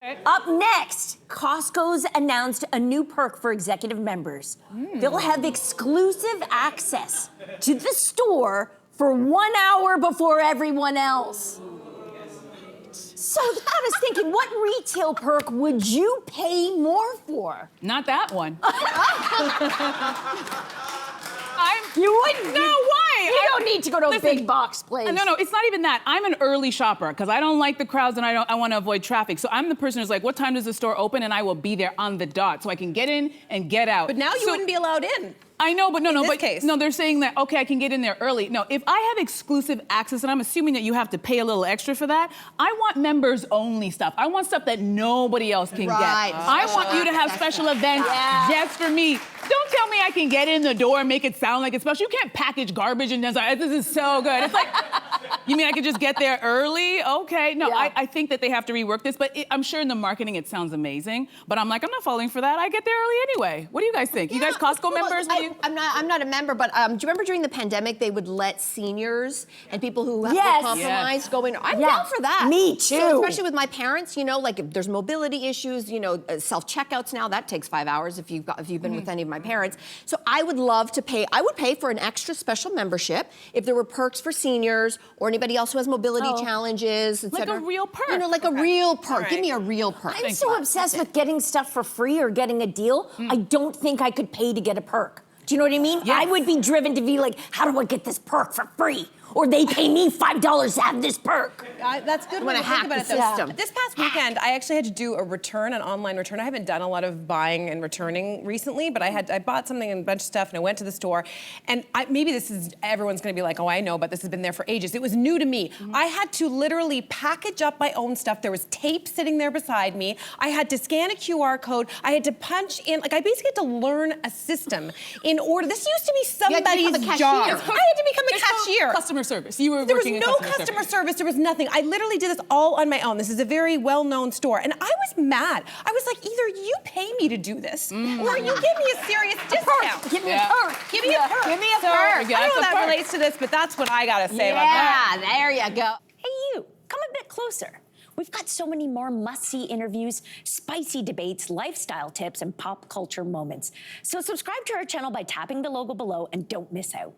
Up next, Costco's announced a new perk for executive members. They'll have exclusive access to the store for 1 hour before everyone else. So that got us thinking, what retail perk would you pay more for? Not that one. You wouldn't? No, why? You don't need to go to a big box place. No, it's not even that. I'm an early shopper because I don't like the crowds and I want to avoid traffic. So I'm the person who's like, what time does the store open? And I will be there on the dot so I can get in and get out. But now you wouldn't be allowed in. I know, but no, case. no, they're saying that, okay, I can get in there early. No, if I have exclusive access, and I'm assuming that you have to pay a little extra for that, I want members only stuff. I want stuff that nobody else can get. I want you to have special events just for me. Don't tell me I can get in the door and make it sound like it's special. You can't package garbage and just like, this is so good. It's like, you mean I could just get there early? Okay, no, I think that they have to rework this, but I'm sure in the marketing it sounds amazing, but I'm like, I'm not falling for that. I get there early anyway. What do you guys think? You guys Costco members? I'm not a member, but do you remember during the pandemic they would let seniors and people who have been compromised go in? I'm down for that. Me too. So especially with my parents, you know, like if there's mobility issues, you know, self-checkouts now, that takes 5 hours if you've been with any of my parents. So I would love to pay, I would pay for an extra special membership if there were perks for seniors or anybody else who has mobility challenges, et cetera. Like a real perk. You know, like a real perk. Right. Give me a real perk. I'm so obsessed with getting stuff for free or getting a deal, I don't think I could pay to get a perk. Do you know what I mean? Yes. I would be driven to be like, how do I get this perk for free? Or they pay me $5 to have this perk. That's good when I think about it, though. system. This past weekend, I actually had to do a return, an online return. I haven't done a lot of buying and returning recently, but I bought something and a bunch of stuff, and I went to the store. And maybe this is, everyone's gonna be like, oh, I know, but this has been there for ages. It was new to me. I had to literally package up my own stuff. There was tape sitting there beside me. I had to scan a QR code. I had to punch in, like I basically had to learn a system in order. This used to be somebody's job. I had to become a cashier. Customer service. You were There was working in no customer service. There was nothing. I literally did this all on my own. This is a very well-known store. And I was mad. I was like, either you pay me to do this, or you give me a serious discount. Give me a perk. Give me a perk. Give me a So, perk. I don't know how that relates to this, but that's what I gotta say about that. Yeah, there you go. Hey, you, come a bit closer. We've got so many more must-see interviews, spicy debates, lifestyle tips, and pop culture moments. So subscribe to our channel by tapping the logo below and don't miss out.